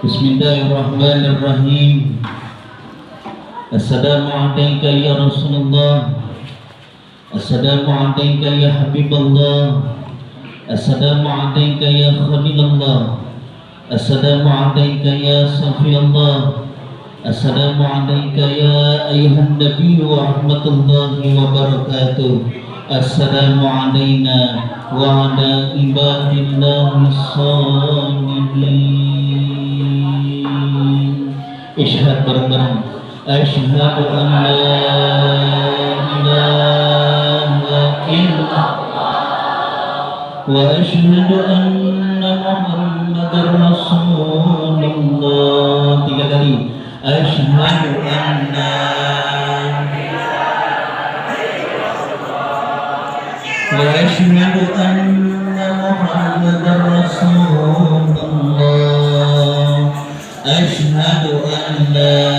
Bismillahirrahmanirrahim. Assalamualaikum ya Rasulullah. Assalamualaikum ya Habiballah. Assalamualaikum ya Khalilullah. Assalamualaikum ya Safiyallah. Assalamualaikum ya ayuhan Nabi wa rahmatullahi wa barakatuh. Assalamualaikum wa ala ibadillahi sholihin. Ishhad bareng-bareng. Asyhadu an la ilaha illallah wa asyhadu anna Muhammadar Rasulullah. 3 kali. Asyhadu anna wa asyhadu anna Muhammadar Rasulullah. Asyhadu an la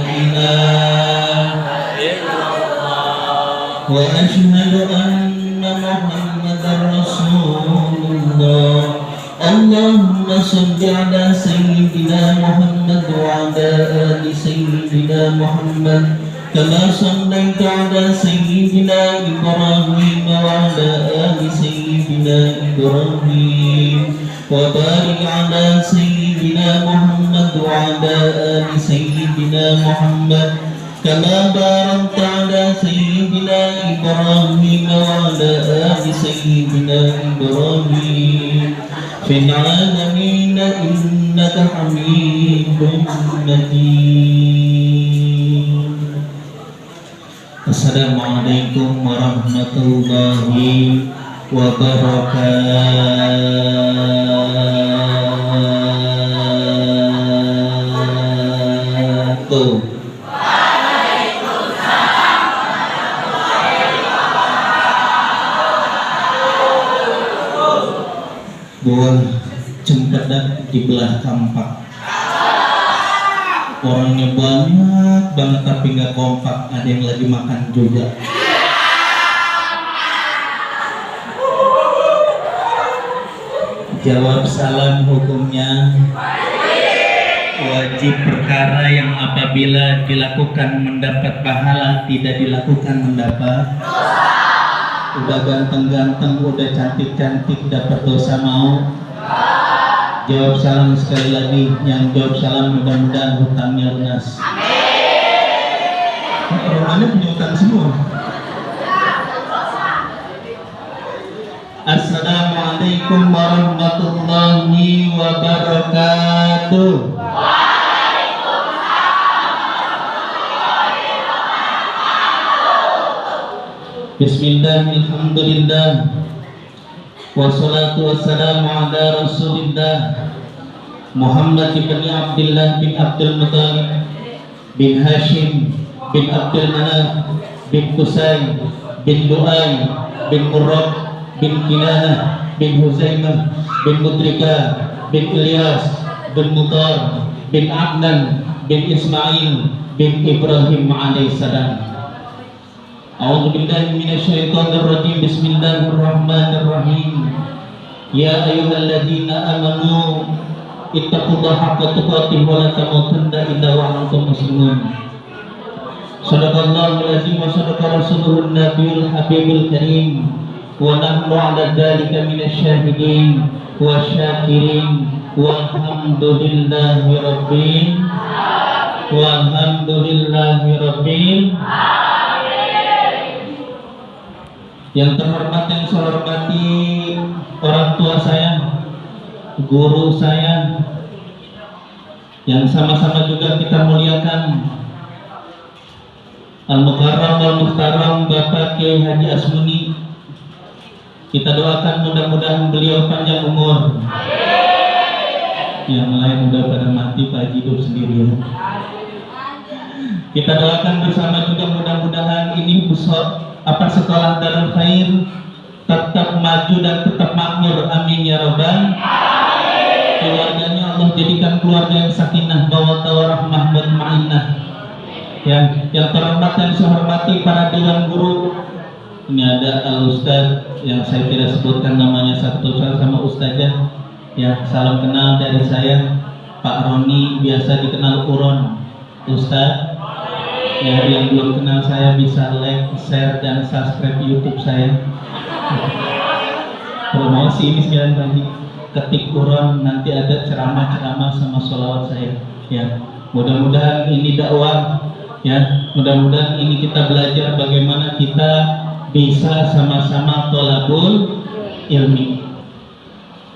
ilaha illallah wa asyhadu anna Muhammadar Rasulullah. Allahumma shalli ala sayyidina Muhammad wa ala ali sayyidina Muhammad kama shallaita ala sayyidina Ibrahim wa ala ali sayyidina Ibrahim wa barik ala sayyidina Muhammad wa ala ali sayyidina Muhammad kama barakta ala sayyidina Ibrahim wa ala ali sayyidina Ibrahim fil alamin innaka hamidum majid. Assalamualaikum warahmatullahi wabarakatuh. Buah cempedak di belah kampak. Orangnya banyak banget tapi nggak kompak. Ada yang lagi makan juga. Jawab salam hukumnya wajib perkara yang apabila dilakukan mendapat pahala, tidak dilakukan mendapat dosa. Udah ganteng-ganteng, udah cantik-cantik, dapat dosa mau? Jawab salam sekali lagi. Yang jawab salam mudah-mudahan hutangnya lunas. Amin. Romannya punya hutang semua. Assalamualaikum warahmatullahi wabarakatuh. Bismillahirrahmanirrahim. Wassalatu wassalamu ala Rasulillah Muhammad bin Abdullah bin Abdul Muttalib bin Hashim bin Abdul Manaf bin Qusay bin Lu'ay bin Murrab bin Kinanah bin Huzaimah bin Mudrika bin Ilyas bin Mutar bin Adnan bin Ismail bin Ibrahim alaihissalam. A'udzu billahi minasyaitonir rajim. Bismillahirrahmanirrahim. Ya ayyuhalladzina amanu ittaqullaha haqqa tuqatih wa la tamutunna illa wa antum muslimun. Shadaqallahul azim wa shadaqa rasuluhun nabiyul habibul karim wa nahnu 'ala dzalika minasyahidin wa syakirin walhamdulillahi rabbil Yang terhormat, yang saya hormati orang tua saya, guru saya, yang sama-sama juga kita muliakan, Al-Mukarram Al-Muhtaram Bapak Kiai Haji Asmuni. Kita doakan mudah-mudahan beliau panjang umur. Yang lain udah pada mati, Pak Haji hidup sendirian. Kita doakan bersama juga mudah-mudahan ini sekolah Darul Khair tetap maju dan tetap makmur. Amin ya rabbal alamin. Keluarganya Allah jadikan keluarga yang sakinah mawaddah warahmah mutmainnah. Yang terhormat dan saya hormati para dewan guru. Ini ada Al-Ustaz yang saya tidak sebutkan namanya satu sama Ustazah. Ya, salam kenal dari saya. Pak Roni, biasa dikenal Uron. Ustadz, ya, yang belum kenal saya bisa like, share, dan subscribe YouTube saya. Promosi ini sekalian bagi ketik Uron, nanti ada ceramah-ceramah sama sholawat saya. Ya, mudah-mudahan ini dakwah. Ya, mudah-mudahan ini kita belajar bagaimana kita bisa sama-sama tholabul ilmi.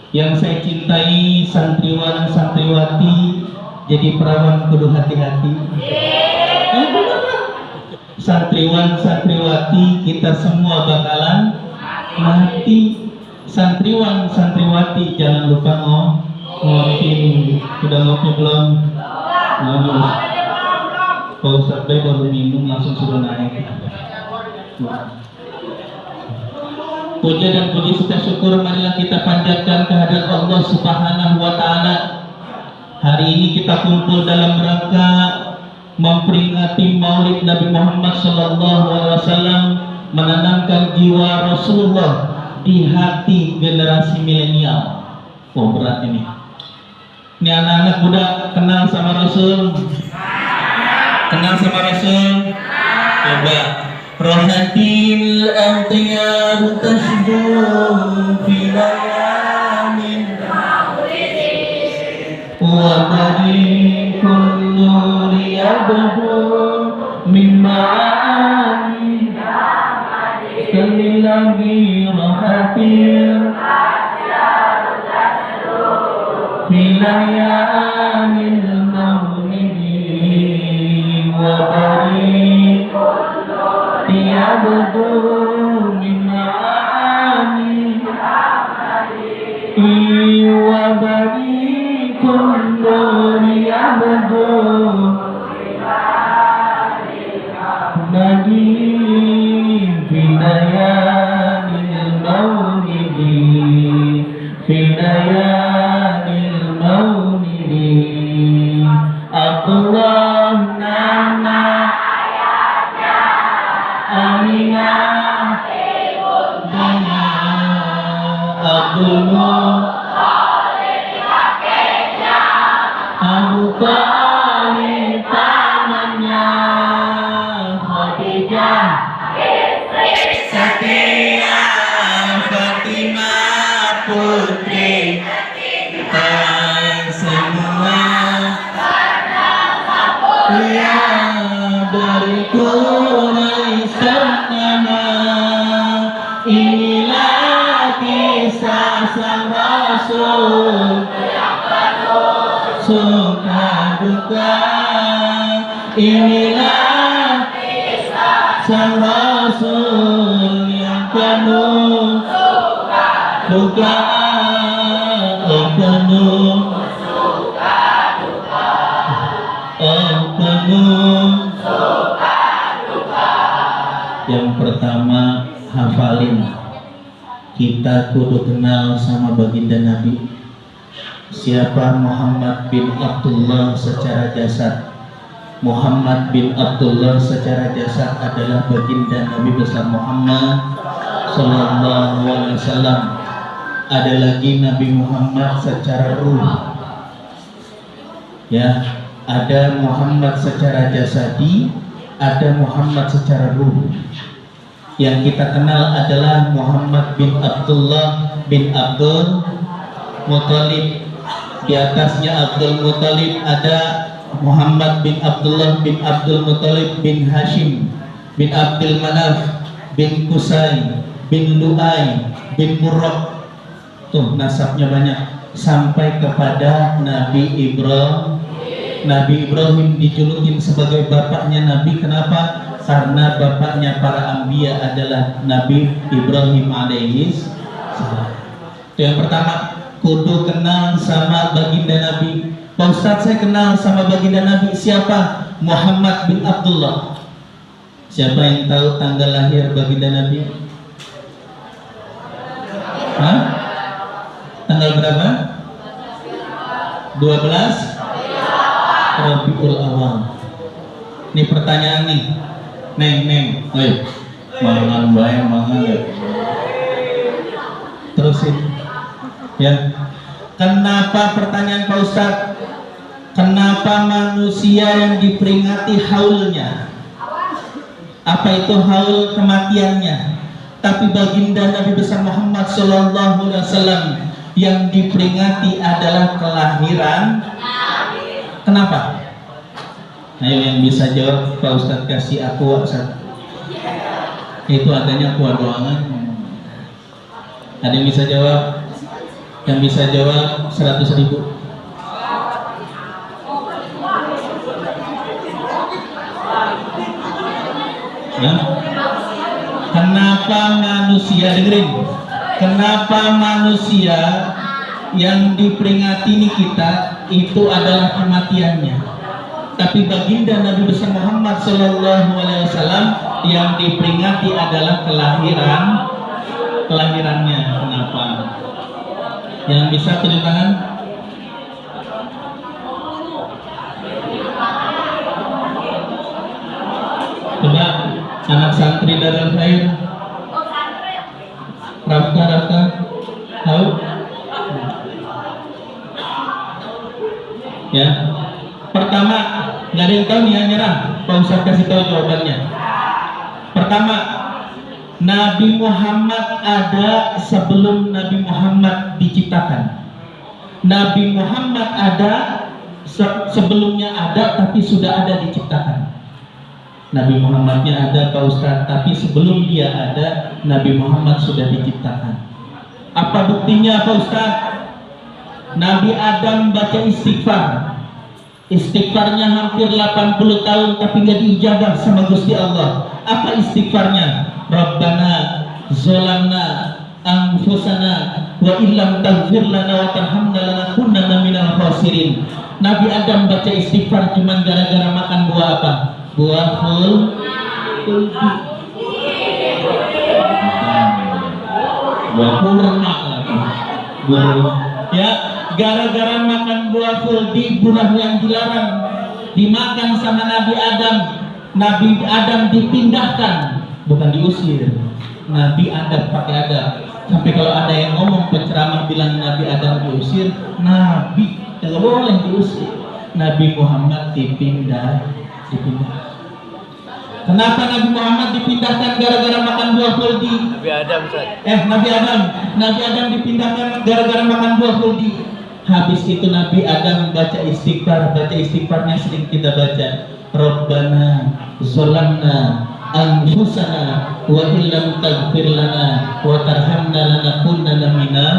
Yang saya cintai santriwan santriwati, jadi perawan kudu hati-hati. Santriwan santriwati kita semua bakalan mati. Santriwan santriwati jangan lupa ngopi. Sudah ngopi belum? Kalau sampai baru minum langsung sudah naik. Puja dan puji serta syukur marilah kita panjatkan kehadirat Allah Subhanahu wa taala. Hari ini kita kumpul dalam rangka memperingati Maulid Nabi Muhammad sallallahu alaihi wasallam, menanamkan jiwa Rasulullah di hati generasi milenial. Oh, berat ini. Ini anak-anak muda kenal sama Rasul? Kenal sama Rasul? Coba. Rohatil amtiyar tashdu fi layamin wa tariqul nuri yabdu min ma'ani kalillahi rohatil fi layamin mawlidi wa tariqul yabdu min ma'ani wa barikun nuri yabdu nadi fidayanil maulidi fidayanil maulidi Abdullah nama Aminah Abdullah Abu Talib pamannya Khadijah Setia Fatimah putri semua ya dari Quraisy inilah kisah sang Rasul suka duka, inilah sang Rasul yang penuh duka, penuh yang pertama, hafalin. Kita kudu kenal sama baginda Nabi. Siapa Muhammad bin Abdullah secara jasad? Muhammad bin Abdullah secara jasad adalah baginda Nabi besar Muhammad sallallahu alaihi wasallam. Ada lagi Nabi Muhammad secara ruh. Ya, ada Muhammad secara jasadi, ada Muhammad secara ruh. Yang kita kenal adalah Muhammad bin Abdullah bin Abdul Muthalib. Di atasnya Abdul Muthalib ada Muhammad bin Abdullah bin Abdul Muthalib bin Hashim bin Abdul Manaf bin Qusay bin Lu'ay bin Murrah. Tuh nasabnya banyak sampai kepada Nabi Ibrahim. Nabi Ibrahim dijulukin sebagai bapaknya Nabi. Kenapa? Karena bapaknya para anbiya adalah Nabi Ibrahim alaihi salam. Itu yang pertama, kudu kenal sama baginda Nabi. Pak Ustadz, saya kenal sama baginda Nabi. Siapa? Muhammad bin Abdullah. Siapa yang tahu tanggal lahir baginda Nabi? Hah? Tanggal berapa? 12 Rabiul Awal. Ini pertanyaan nih. Neng, oi, mangan bae, mangan ya. Terusin, ya. Kenapa pertanyaan Pak Ustadz? Kenapa manusia yang diperingati haulnya? Apa itu haul? Kematiannya. Tapi baginda Nabi besar Muhammad Sallallahu Alaihi Wasallam yang diperingati adalah kelahiran. Kenapa? Ayo yang bisa jawab, Pak Ustadz kasih aku Ustadz. Itu adanya kuah doangan. Ada yang bisa jawab? Yang bisa jawab 100.000. Ya. Kenapa manusia, dengerin, kenapa manusia yang diperingati ini kita itu adalah kematiannya, tapi baginda Nabi besar Muhammad Sallallahu Alaihi Wasallam yang diperingati adalah kelahirannya. Kenapa? Yang bisa tunjuk tangan? Coba anak santri Darul Khair. Rafka, tahu? Ya. Pertama, nggak ada yang tahu nih, nyerah. Pak Ustadz kasih tahu jawabannya. Pertama, Nabi Muhammad ada sebelum Nabi Muhammad diciptakan. Nabi Muhammad ada sebelumnya ada, tapi sudah ada diciptakan. Nabi Muhammadnya ada Pak Ustadz, tapi sebelum dia ada, Nabi Muhammad sudah diciptakan. Apa buktinya Pak Ustadz? Nabi Adam baca istighfar. Istighfarnya hampir 80 tahun tapi nggak diijabah sama Gusti Allah. Apa istighfarnya? Rabbana zolamna anfusana wa illam taghfir lana wa tarhamna lanakunanna minal khasirin. Nabi Adam baca istighfar cuma gara-gara makan buah apa? Buah khuldi. Buah kurma lagi. Ya, gara-gara makan buah khuldi, buah yang dilarang, dimakan sama Nabi Adam. Nabi Adam dipindahkan, bukan diusir. Nabi Adam pakai Adam. Sampai kalau ada yang ngomong penceramah bilang Nabi Adam diusir, Nabi tidak boleh diusir. Nabi Muhammad dipindah. Kenapa Nabi Muhammad dipindahkan gara-gara makan buah khuldi? Nabi Adam, Nabi Adam dipindahkan gara-gara makan buah khuldi. Habis itu Nabi Adam baca istighfar. Baca istighfarnya sering kita baca, Rabbana zolamna anfusana wa illam taghfir lana wa tarhamna lanakunanna minal.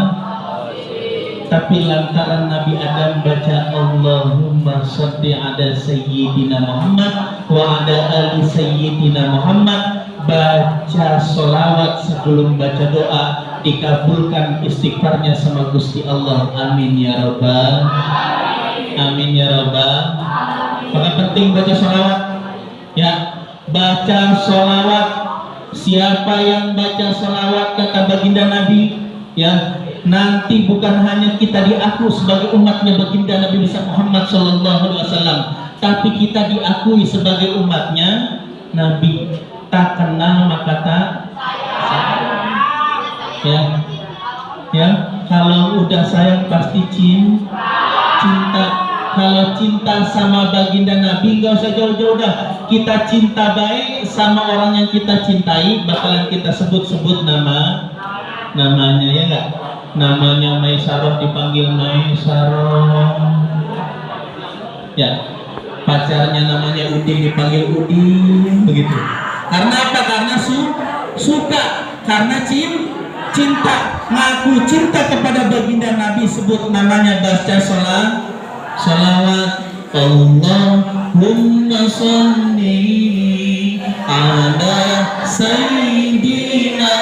Tapi lantaran Nabi Adam baca Allahumma sholli ala sayyidina Muhammad wa ala ali sayyidina Muhammad, baca sholawat sebelum baca doa, dikabulkan istighfarnya sama Gusti Allah. Amin ya Rabbal. Amin ya Rabbal. Maka penting baca sholawat. Ya, baca sholawat. Siapa yang baca sholawat kata baginda Nabi, ya, nanti bukan hanya kita diaku sebagai umatnya baginda Nabi besar Muhammad Sallallahu Alaihi Wasallam, tapi kita diakui sebagai umatnya Nabi. Tak kenal maka tak sayang. Ya, kalau udah sayang pasti cinta. Kalau cinta sama baginda Nabi nggak usah jauh-jauh dah. Kita cinta baik sama orang yang kita cintai, bakalan kita sebut-sebut namanya, ya nggak? Namanya Maisarah dipanggil Maisarah. Ya, pacarnya namanya Udin dipanggil Udin, begitu. Karena apa? Karena suka, karena cinta, ngaku cinta kepada baginda Nabi, sebut namanya, baca sholawat. Allahumma sholli ala sayyidina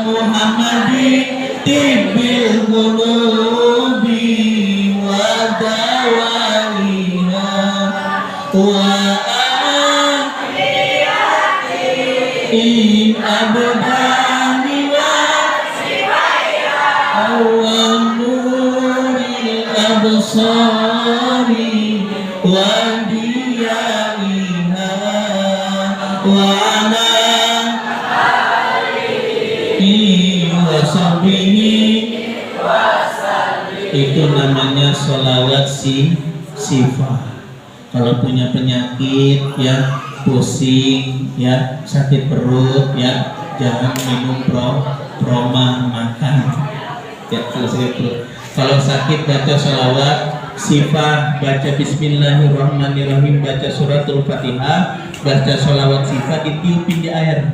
Muhammadin tibbil qulubi wa dawaiha wa in abdani wa nuril absari wa diyaiha wa ana itu namanya sholawat sifah. Kalau punya penyakit ya, pusing ya, sakit perut ya, jangan minum proma, makan ya kalau sakit perut. Kalau sakit baca sholawat sifah, baca bismillahirrahmanirrahim, baca suratul fatihah, baca sholawat sifah, ditiupin di air,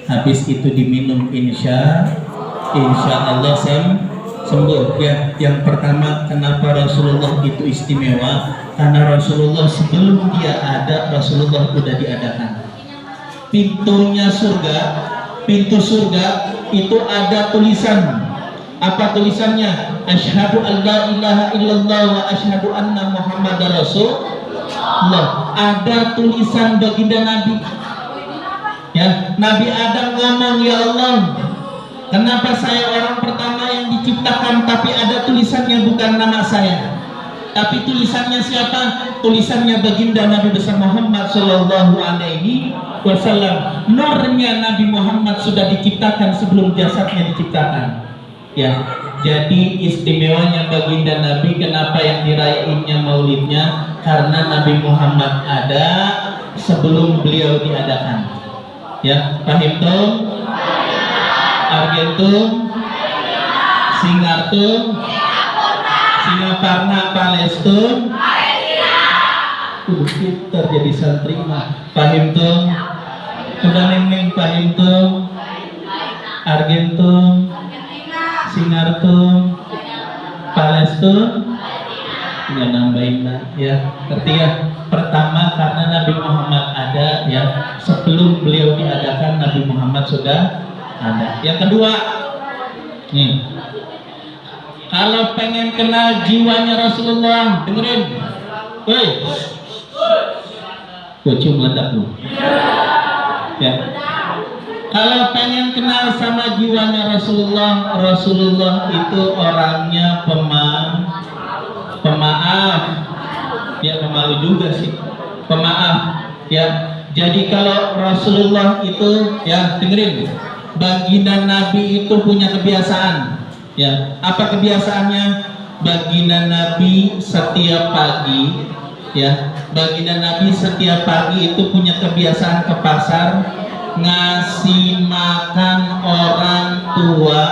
habis itu diminum, insya Allah sembuh ya. Yang pertama, kenapa Rasulullah itu istimewa? Karena Rasulullah sebelum dia ada, Rasulullah sudah diadakan. Pintunya surga, pintu surga itu ada tulisan. Apa tulisannya? Asyhadu an la ilaha illallah wa asyhadu anna Muhammadar Rasulullah. Ada tulisan baginda Nabi. Ya, Nabi Adam ngomong, ya Allah, kenapa saya orang pertama yang diciptakan tapi ada tulisannya bukan nama saya? Tapi tulisannya siapa? Tulisannya baginda Nabi besar Muhammad Sallallahu Alaihi Wasallam. Nurnya Nabi Muhammad sudah diciptakan sebelum jasadnya diciptakan. Ya, jadi istimewanya baginda Nabi, kenapa yang dirayainnya maulidnya? Karena Nabi Muhammad ada sebelum beliau diadakan. Ya, paham tuh? Argentum, Singartum, Singaparna, Palestum, pintar jadi santri mah. Paham tuh? Udah neng paham tuh? Argentum, Singartum, Palestum, nggak nambahin lah ya. Ngerti ya? Pertama karena Nabi Muhammad ada ya, sebelum beliau diadakan Nabi Muhammad sudah ada. Yang kedua, nih, kalau pengen kenal jiwanya Rasulullah, dengerin, woi, kucing meledak lu. Ya, kalau pengen kenal sama jiwanya Rasulullah, Rasulullah itu orangnya pemaaf, ya pemalu juga sih, pemaaf, ya. Jadi kalau Rasulullah itu, ya dengerin, baginda Nabi itu punya kebiasaan, ya. Apa kebiasaannya? Baginda Nabi setiap pagi, ya, baginda Nabi setiap pagi itu punya kebiasaan ke pasar, ngasih makan orang tua,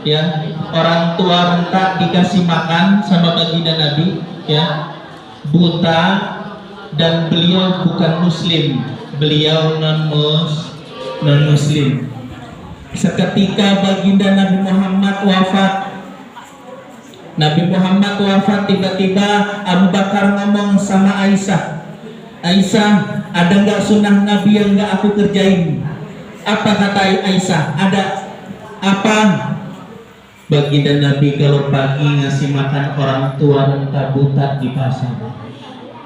ya, orang tua renta dikasih makan sama baginda Nabi, ya, buta, dan beliau bukan muslim, beliau non muslim. Seketika baginda Nabi Muhammad wafat, tiba-tiba Abu Bakar ngomong sama Aisyah, ada nggak sunnah Nabi yang nggak aku kerjain? Apa kata Aisyah? Ada. Apa? Baginda Nabi kalau pagi ngasih makan orang tua renta buta di pasar.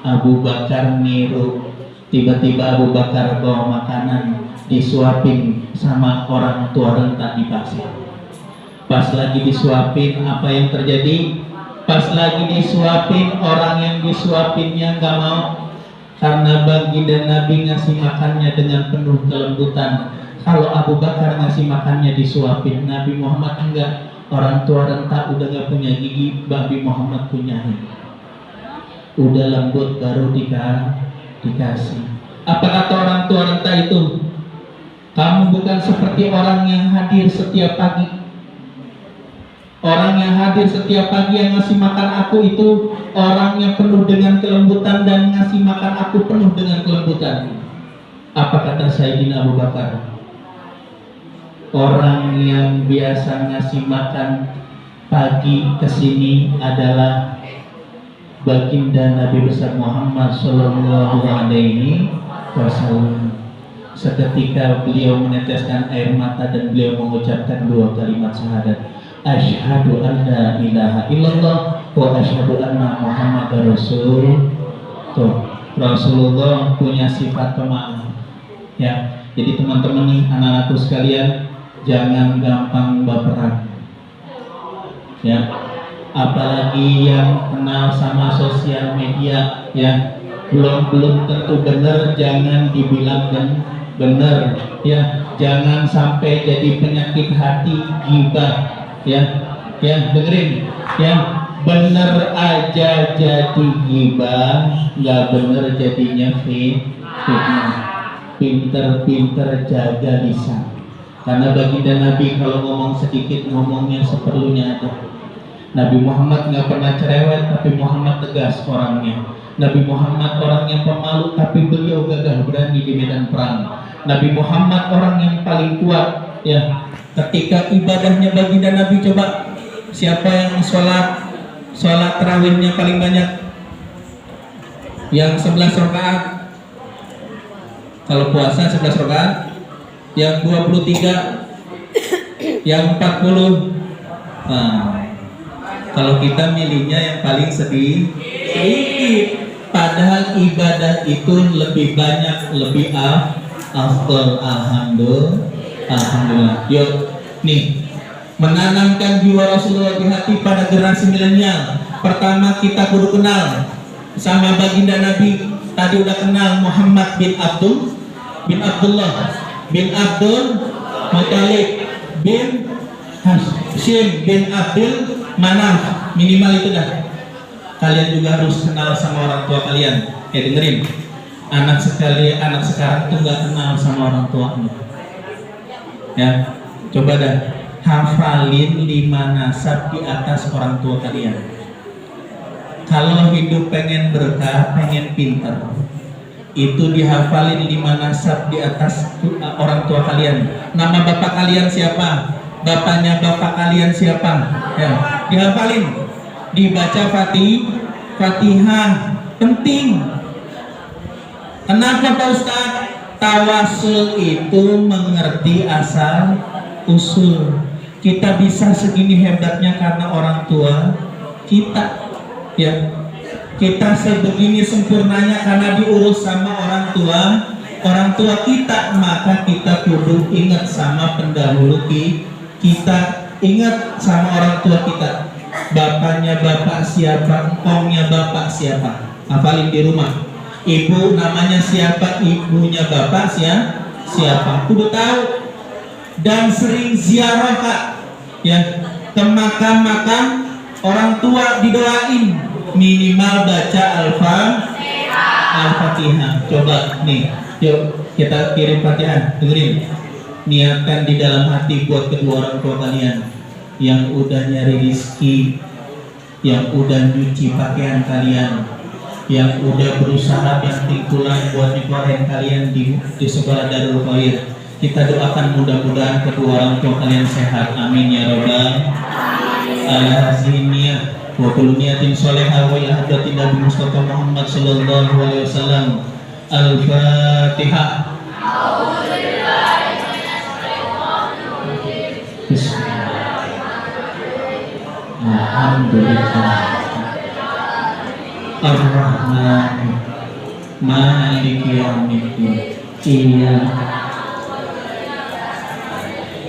Abu Bakar niru, tiba-tiba Abu Bakar bawa makanan disuapin sama orang tua renta di pasar. Pas lagi disuapin, apa yang terjadi? Pas lagi disuapin, orang yang disuapinnya nggak mau, karena baginda Nabi ngasih makannya dengan penuh kelembutan. Kalau Abu Bakar ngasih makannya disuapin, Nabi Muhammad enggak. Orang tua renta udah gak punya gigi, Nabi Muhammad punya. Udah lembut baru dikasih. Apa kata orang tua renta itu? Kamu bukan seperti orang yang hadir setiap pagi. Orang yang hadir setiap pagi yang ngasih makan aku itu orang yang penuh dengan kelembutan dan ngasih makan aku penuh dengan kelembutan. Apa kata Sayyidina Abu Bakar? Orang yang biasa ngasih makan pagi kesini adalah baginda Nabi besar Muhammad Sallallahu Alaihi Wasallam. Seketika beliau meneteskan air mata dan beliau mengucapkan dua kalimat syahadat, asyhadu an la ilaha illallah wa asyhadu anna Muhammadar Rasul. Tuh, Rasulullah punya sifat pemaaf. Ya, jadi teman-teman nih, anak-anakku sekalian, jangan gampang baperan, ya. Apalagi yang kenal sama sosial media, ya, belum tentu benar, jangan dibilang benar, ya. Jangan sampai jadi penyakit hati, ghibah, ya, dengerin, ya. bener aja jadi gibah, nggak bener jadinya fitnah. Pinter-pinter jaga lisan. Karena baginda Nabi kalau ngomong sedikit ngomongnya seperlunya aja. Nabi Muhammad nggak pernah cerewet, tapi Muhammad tegas orangnya. Nabi Muhammad orang yang pemalu, tapi beliau gagah berani di medan perang. Nabi Muhammad orang yang paling kuat, ya. Ketika ibadahnya baginda Nabi, coba siapa yang sholat tarawihnya paling banyak? Yang 11 rakaat. Kalau puasa 11 rakaat. Yang 23, yang 40. Nah, kalau kita milihnya yang paling sedikit, padahal ibadah itu lebih banyak, lebih afdal. Alhamdulillah. Yuk, nih, menanamkan jiwa Rasulullah di hati pada generasi milenial. Pertama, kita kudu kenal sama baginda Nabi. Tadi udah kenal Muhammad bin Abdullah bin Abdul Muthalib bin Hashim bin Abdul Manaf. Minimal itu dah. Kalian juga harus kenal sama orang tua kalian. Dengerin, anak sekarang tuh nggak kenal sama orang tuanya. Ya, coba dah hafalin 5 nasab di atas orang tua kalian. Kalau hidup pengen berkah, pengen pintar, itu dihafalin 5 nasab di atas orang tua kalian. Nama bapak kalian siapa? Bapaknya bapak kalian siapa? Ya, dihafalin. Dibaca Fatihah. Penting. Kenapa Pak Ustaz? Tawasul itu mengerti asal usul. Kita bisa segini hebatnya karena orang tua kita. Ya. Kita sebegini sempurnanya karena diurus sama orang tua kita. Maka kita kudu ingat sama pendahulu kita, ingat sama orang tua kita. Bapaknya bapak siapa, engkongnya bapak siapa, hafalin di rumah. Ibu namanya siapa, ibunya bapak siapa, kudu tahu. Dan sering ziarah, Kak, ya, ke makam-makam orang tua, didoain. Minimal baca Al-Fatihah. Coba nih, yuk kita kirim Fatihah. Dengerin, niatkan di dalam hati buat kedua orang tua kalian yang udah nyari rizki, yang udah nyuci pakaian kalian, yang udah berusaha yang tikulan buat nyekolahin kalian di sekolah Darul Khair. Kita doakan mudah-mudahan kedua orang tua kalian sehat. Amin ya robbal alamin. Wa kullu niyatin sholihah wa ila hadratin Nabi Mustafa Muhammad sallallahu alaihi wasallam. Al-Fatihah. Alhamdulillah. Ar-Rahman Maliki yaumiddin.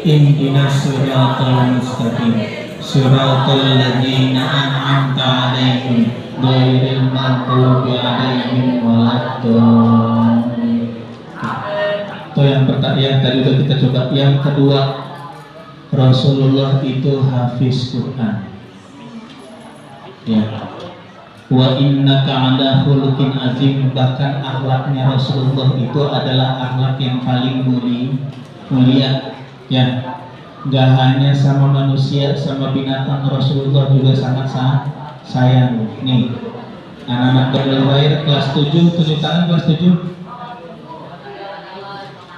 Ihdinas siratal mustaqim. Siratal ladzina an'amta 'alaihim ghairil maghdubi 'alaihim waladdallin. Itu yang pertama, yang tadi udah kita coba. Yang kedua, Rasulullah itu hafiz Quran. Ya. Wa innaka 'ala khuluqin azim. Bahkan akhlaknya Rasulullah itu adalah akhlak yang paling mulia. Ya. Gak hanya sama manusia, sama binatang, Rasulullah juga sangat sayang. Nih, anak-anak Darul Khair kelas 7, tunjuk tangan kelas 7.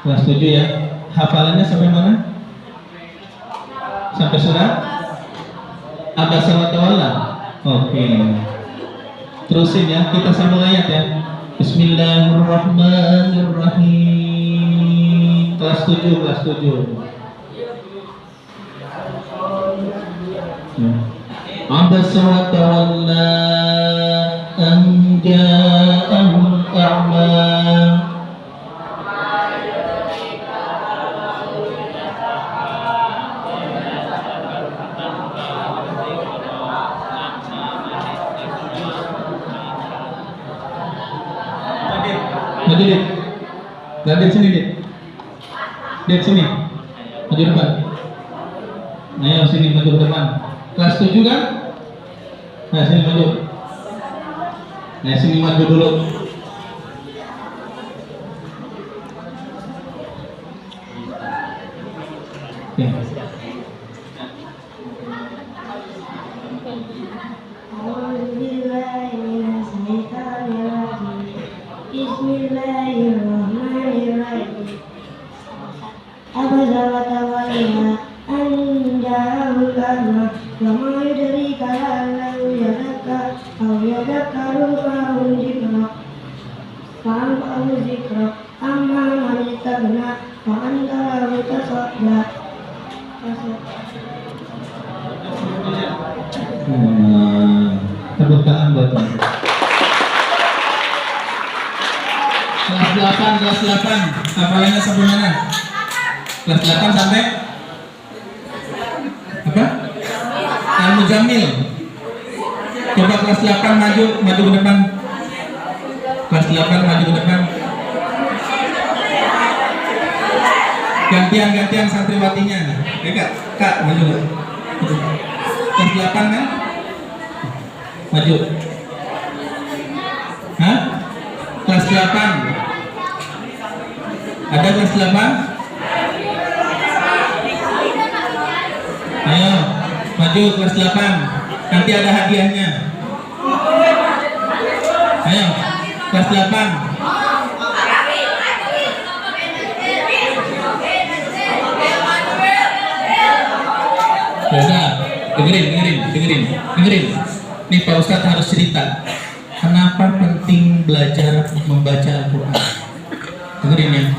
Kelas 7 ya. Hafalannya sampai mana? Sampai surat Abasa wa Tawalla. Oke. Terusin ya, kita sambung ayat ya. Bismillahirrahmanirrahim. Kelas 7, kelas 7. Abasa wa tawalla an ja'ahul a'ma. Dit sini, Dit sini, maju depan. Ayo sini, maju depan. Kelas 7 kan? Nah, sini maju. Nah, sini maju dulu. Oke. Bismillahirrahmanirrahim. Abasa wa tawalla an ja'ahul a'ma wa ma yudrika la'allahu yazakka aw yadhakkaru fa'anfa'ahu dzikra amma man istaghna wa anta lahu tasadda. Tepuk tangan buat Pak. Kelas 8, hafalannya sampai mana? Kelas 8 sampai apa? Al-Muzammil. Coba kelas 8 maju ke depan. Kelas 8 maju ke depan. Gantian santriwatinya. Kak, maju. Kelas 8 kan? Maju. Hah? Kelas 8. Ada kelas 8? Ayo, maju kelas 8. Nanti ada hadiahnya. Ayo, kelas 8. Sudah, dengerin. Nih Pak Ustadz harus cerita. Kenapa penting belajar membaca Al-Quran? Dengerin ya.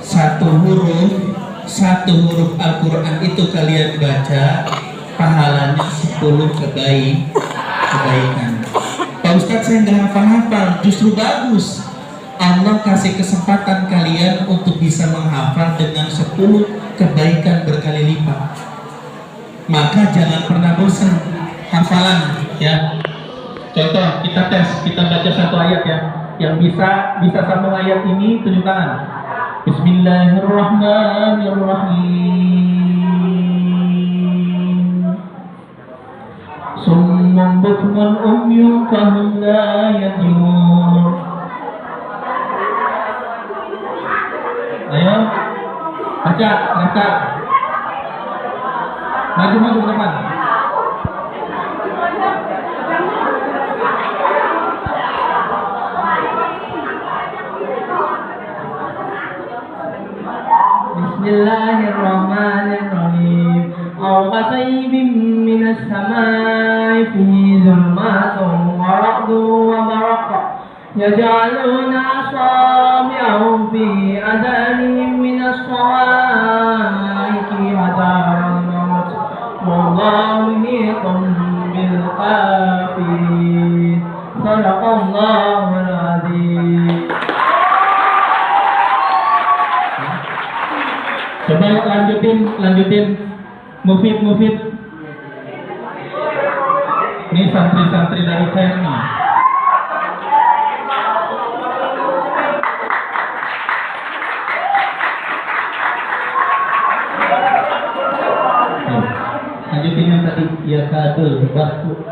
Satu huruf Al-Quran itu kalian baca, pahalanya 10 kebaikan. Pak Ustadz saya nggak hafal-hafal, justru bagus. Allah kasih kesempatan kalian untuk bisa menghafal dengan 10 kebaikan berkali lipat. Maka jangan pernah bosan hafalan ya. Contoh, kita tes, kita baca satu ayat ya. Yang bisa sambung ayat ini tunjuk tangan. Bismillahirrahmanirrahim. Summun bukmun umyun fahum la yarji'un. Ayo, baca. Maju ke depan. Bismillahirrahmanirrahim. Aw qasaybin minas samai fihi zulmatun wa ra'dun wa baraq yaj'aluna asabi'ahum fi adhanihim minas sawa'iqi hadaral maut wallahu muhiitun bil kafirin. Sadaqallahul azim. Coba lanjutin. Mufid. Ini santri-santri dari saya nih. Lanjutin yang tadi. Ya kadul waktu.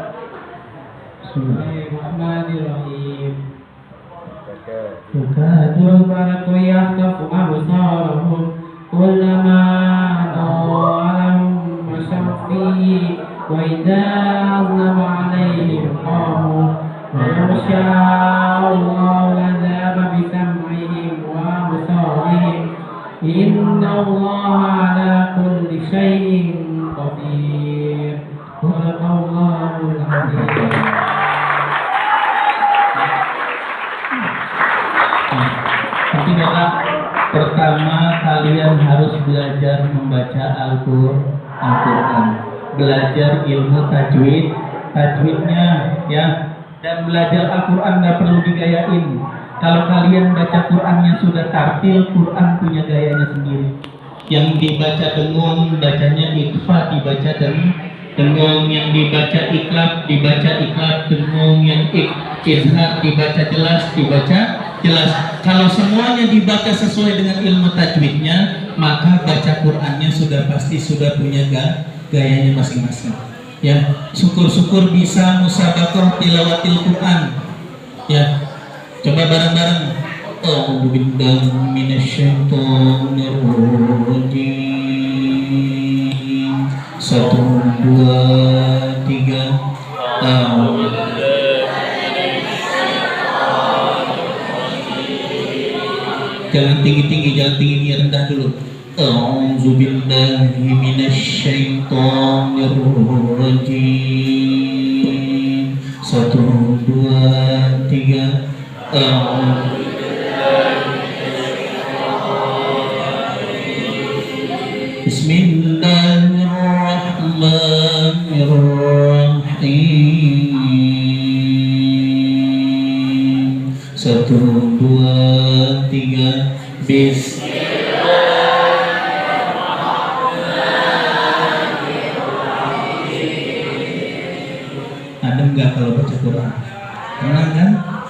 Bismillahirrahmanirrahim. Kadul Baraku yahtafu absarahum kullama ta'alahum masyafihi wa idha aznaba alaihim qamu wa yawsha'allahu ladhaba bisam'ihim wa absarihim inna allaha ala kulli syai'in qadir. Sadaqallahul azim. Pertama kalian harus belajar membaca Al-Quran, belajar ilmu tajwidnya ya, dan belajar Al-Quran nggak perlu digayain. Kalau kalian baca Qurannya sudah tartil, Quran punya gayanya sendiri. Yang dibaca dengung, bacanya ikhfa, dibaca dengung, yang dibaca iklab, dengung, yang izhar, dibaca jelas. Kalau semuanya dibaca sesuai dengan ilmu tajwidnya, maka baca Qur'annya sudah pasti sudah punya gayanya masing-masing. Ya, syukur-syukur bisa musabaqah tilawatil Quran. Ya, coba bareng-bareng. A'udzu billahi minasyaitonir rajim. 1 2 3. Jangan tinggi-tinggi, jangan tinggi, rendah dulu. A'udzu billahi minasyaitonir rajim. 1 2 3. Bismillahirrahmanirrahim. 1 2 3. Adem nggak kalau baca Quran? Tenang kan?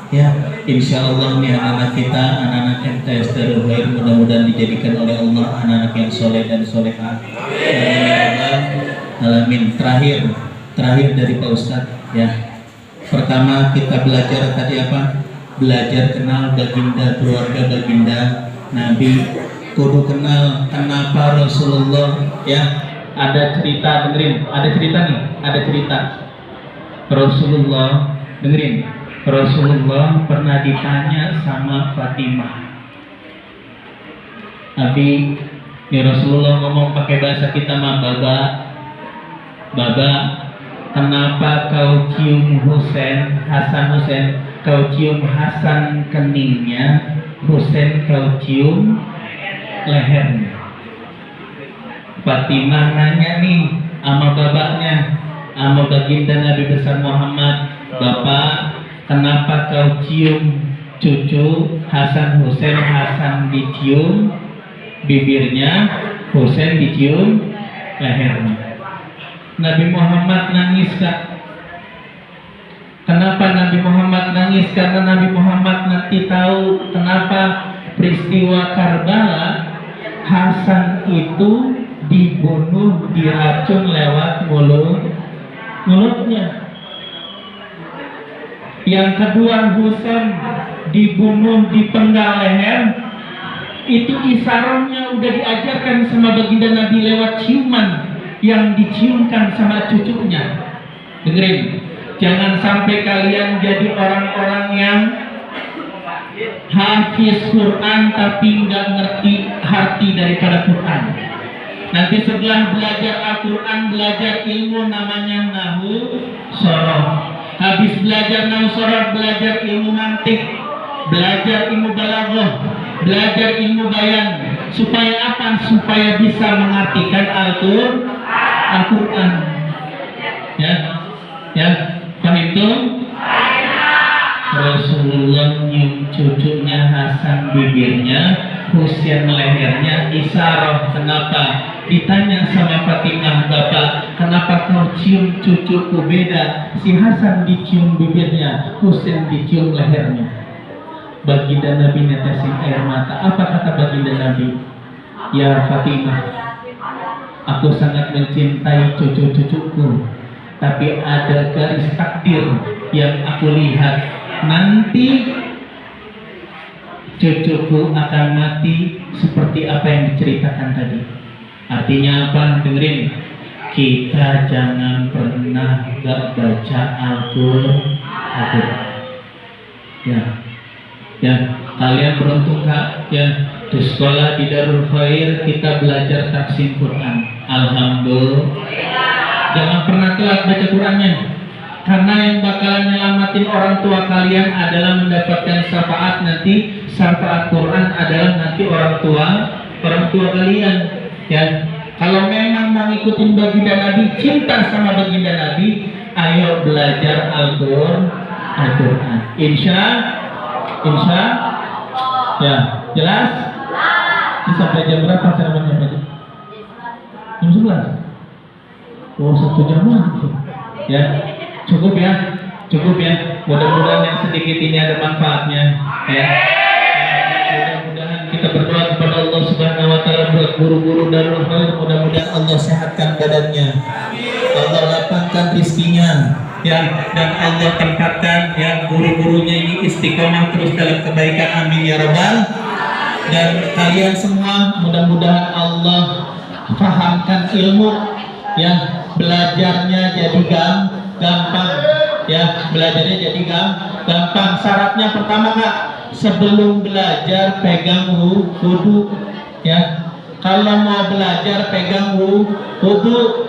Ya, insya Allah nih anak-anak kita, anak-anak MTS Darul Khair, mudah-mudahan dijadikan oleh Allah anak-anak yang soleh dan solehah. Alamin. Terakhir dari Pak Ustadz ya. Pertama kita belajar tadi apa? Belajar kenal baginda, keluarga baginda Nabi. Kudu kenal kenapa Rasulullah ya. Ada cerita, dengerin. Ada cerita. Rasulullah, dengerin. Rasulullah pernah ditanya sama Fatimah. Abi, ini Rasulullah ngomong pakai bahasa kita mah, Baba, kenapa kau cium Hasan Husain, kau cium Hasan keningnya, Husain kau cium lehernya. Fatimah nanya nih sama babaknya, sama baginda Nabi besar Muhammad, Bapak, kenapa kau cium cucu Hasan Husain, Hasan dicium bibirnya, Husain dicium lehernya. Nabi Muhammad nangis, Kak. Kenapa Nabi Muhammad nangis? Karena Nabi Muhammad nanti tahu kenapa peristiwa Karbala Hasan itu dibunuh, diracun lewat mulutnya. Yang kedua, Husain dibunuh dipenggal leher. Itu isyaratnya udah diajarkan sama baginda Nabi lewat ciuman yang diciumkan sama cucunya. Dengerin, jangan sampai kalian jadi orang-orang yang hafiz Quran tapi nggak ngerti arti daripada Quran. Nanti setelah belajar Al-Quran, belajar ilmu namanya Nahu Soroh. Habis belajar Nahu Soroh, belajar ilmu mantik, belajar ilmu balaghah, belajar ilmu bayan. Supaya apa? Supaya bisa mengartikan Al-Quran. Ya, paham itu? Rasulullah nyium cucunya Hasan bibirnya, Husain lehernya, isyarah. Kenapa? Ditanya sama Fatimah, Bapak, kenapa kau cium cucuku beda? Si Hasan dicium bibirnya, Husain dicium lehernya. Baginda Nabi netesin air mata. Apa kata baginda Nabi? Ya Fatimah, aku sangat mencintai cucu-cucuku, tapi ada garis takdir yang aku lihat. Nanti cucuku akan mati seperti apa yang diceritakan tadi. Artinya apa? Dengerin. Kita jangan pernah gak baca Al-Quran. Ya, kalian beruntung, Kak. Ya, di sekolah di Darul Khair kita belajar tafsir Quran. Alhamdulillah. Jangan pernah telat baca Qurannya. Karena yang bakalan nyelamatin orang tua kalian adalah mendapatkan syafaat nanti. Syafaat Quran adalah nanti orang tua kalian. Ya, kalau memang mau ngikutin baginda Nabi, cinta sama baginda Nabi, ayo belajar Al-Quran. Insya ya, jelas? Ini sampai jam berapa ceramahnya Pak? Jam 11? Oh, 1 jam lagi. Ya, cukup ya. Mudah-mudahan yang sedikit ini ada manfaatnya. Ya. Mudah-mudahan kita berdoa kepada Allah Subhanahu Wa Taala buat guru-guru Darul Khair. Mudah-mudahan Allah sehatkan badannya. Allah lapangkan lapangkan rizkinya ya, dan Allah tempatkan ya guru-gurunya ini istiqomah terus dalam kebaikan, amin ya rabbal. Dan kalian semua mudah-mudahan Allah fahamkan ilmu ya, belajarnya jadi gampang ya, belajarnya jadi gampang. Syaratnya pertama Kak, sebelum belajar pegang wudu ya. Kalau mau belajar pegang wudu.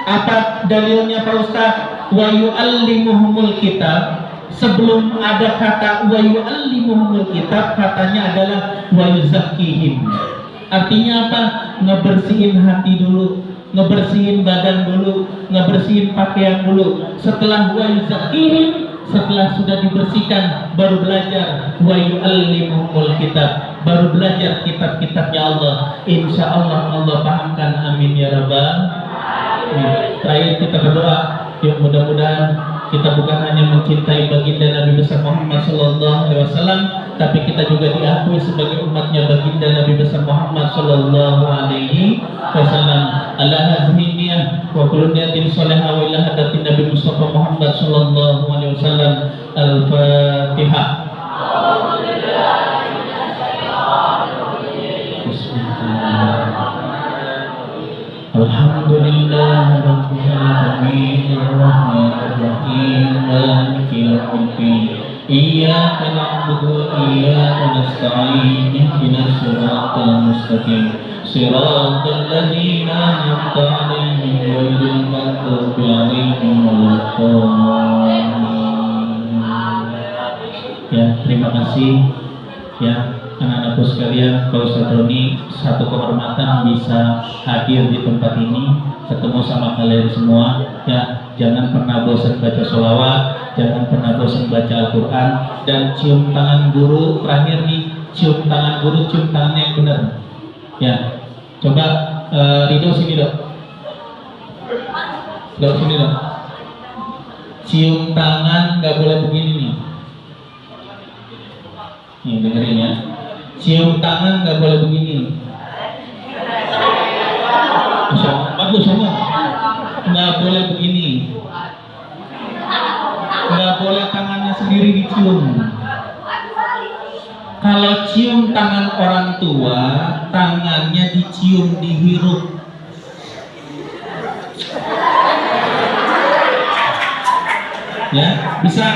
Apa dalilnya Pak Ustaz? Wa yu'allimuhumul kitab. Sebelum ada kata wa yu'allimuhumul kitab, katanya adalah wa yuzakkihim. Artinya apa? Ngebersihin hati dulu, ngebersihin badan dulu, ngebersihin pakaian dulu. Setelah wa yuzakkihim, setelah sudah dibersihkan, baru belajar wa yu'allimuhumul kitab, baru belajar kitab-kitabnya Allah. Insya Allah Allah pahamkan, amin ya rabbal. Terakhir kita berdoa, yuk mudah-mudahan kita bukan hanya mencintai baginda Nabi besar Muhammad Sallallahu Alaihi Wasallam, tapi kita juga diakui sebagai umatnya baginda Nabi besar Muhammad Sallallahu Alaihi Wasallam. Ala hadhihi niyyah wa kullu niyatin salihah wa ila hadatin Nabi Mustafa Muhammad Sallallahu Alaihi Wasallam. Al-Fatihah. Alhamdulillah Rabbil Alamin Ar-Rahmanir Rahim Maliki Yaumiddin Iyyaka na'budu wa iyyaka nasta'in Ihdinas siratal mustaqim Siratal ladzina an'amta 'alaihim ghairil maghdubi 'alaihim waladdallin. Ya, terima kasih ya anak-anakku sekalian. Pak Ustadz Roni, satu kehormatan bisa hadir di tempat ini, ketemu sama kalian semua ya. Jangan pernah bosan baca sholawat, jangan pernah bosan baca Al-Quran, dan cium tangan guru. Terakhir nih, cium tangan guru, cium tangannya yang benar ya. Coba Ridho sini dok, sini dok. Cium tangan, nggak boleh begini nih. Nih dengerin ya, cium tangan nggak boleh begini. Bagus semua. Nggak boleh begini. Nggak boleh tangannya sendiri dicium. Kalau cium tangan orang tua, tangannya dicium, dihirup. Ya, bisa.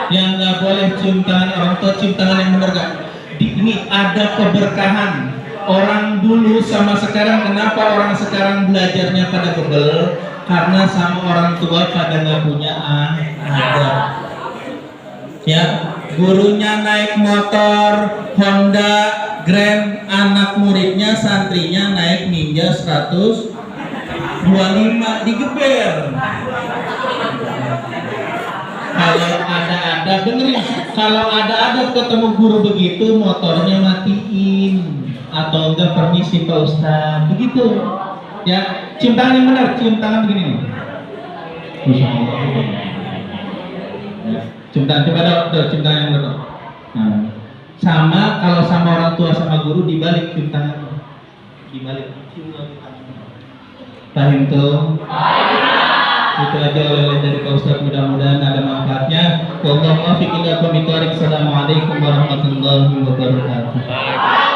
Yang nggak boleh cium tangan orang tua, cium tangan yang benar gak? Ini ada keberkahan. Orang dulu sama sekarang, kenapa orang sekarang belajarnya pada bebel? Karena sama orang tua pada nggak punya adab. Ya, gurunya naik motor Honda Grand, anak muridnya santrinya naik Ninja 125, digeber. Kalau ada dengerin, kalau ada ketemu guru begitu, motornya matiin atau enggak permisi Pak Ustadz, begitu ya. Cium tangan yang benar, cium tangan begini nih. Ya. Cium tangan, coba dok, cium tangan yang benar. Nah, sama kalau sama orang tua sama guru dibalik cium tangan, dibalik cium tangan. Paham tuh? Itu aja oleh dari Pak Ustadz, mudah-mudahan ada manfaatnya. Wallahu a'lam bishawab. Assalamualaikum warahmatullahi wabarakatuh.